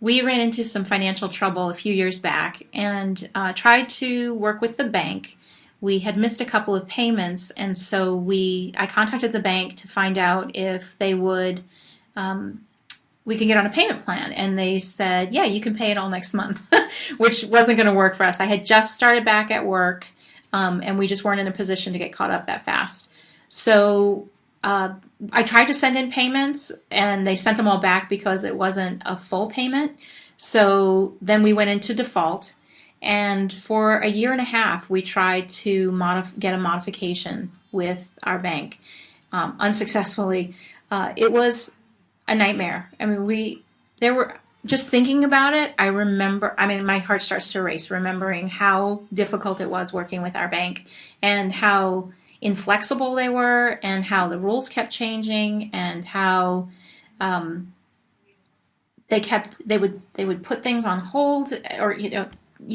we ran into some financial trouble a few years back and tried to work with the bank. We had missed a couple of payments, and so I contacted the bank to find out if they would we could get on a payment plan. And they said, yeah, you can pay it all next month, which wasn't going to work for us. I had just started back at work, and we just weren't in a position to get caught up that fast. So I tried to send in payments, and they sent them all back because it wasn't a full payment. So then we went into default. And for a year and a half, we tried to get a modification with our bank, unsuccessfully. It was a nightmare. I mean, just thinking about it, my heart starts to race remembering how difficult it was working with our bank and how inflexible they were and how the rules kept changing and how they would put things on hold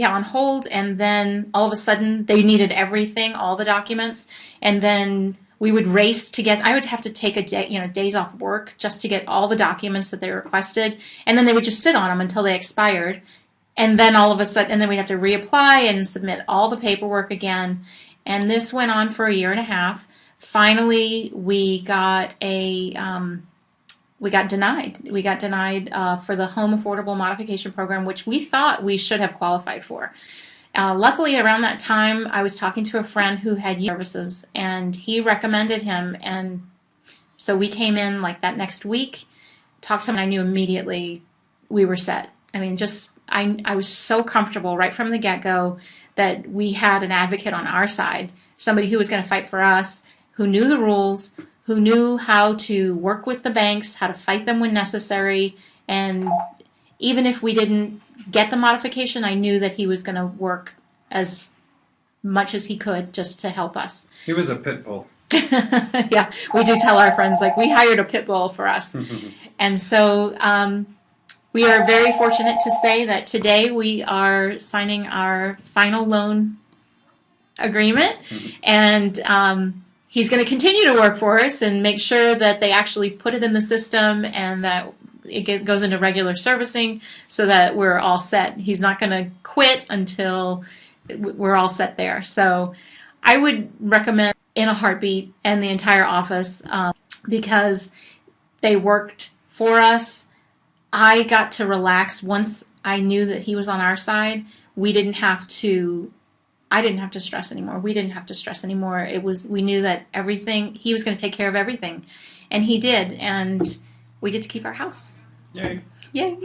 on hold, and then all of a sudden they needed everything, all the documents, and then we would race to get. I would have to take a day, days off work just to get all the documents that they requested, and then they would just sit on them until they expired, and then all of a sudden, and then we'd have to reapply and submit all the paperwork again, and this went on for a year and a half. Finally, we got denied. We got denied for the Home Affordable Modification Program, which we thought we should have qualified for. Luckily, around that time, I was talking to a friend who had services, and he recommended him. And so we came in like that next week, talked to him, and I knew immediately we were set. I mean, I was so comfortable right from the get-go that we had an advocate on our side, somebody who was going to fight for us, who knew the rules, who knew how to work with the banks, how to fight them when necessary, and even if we didn't get the modification, I knew that he was going to work as much as he could just to help us. He was a pit bull. Yeah, we do tell our friends, like, we hired a pit bull for us. And so we are very fortunate to say that today we are signing our final loan agreement, and he's going to continue to work for us and make sure that they actually put it in the system and that it goes into regular servicing so that we're all set. He's not going to quit until we're all set there. So I would recommend in a heartbeat and the entire office because they worked for us. I got to relax once I knew that he was on our side. I didn't have to stress anymore. We didn't have to stress anymore. We knew that he was going to take care of everything. And he did. And we get to keep our house. Yay. Yay.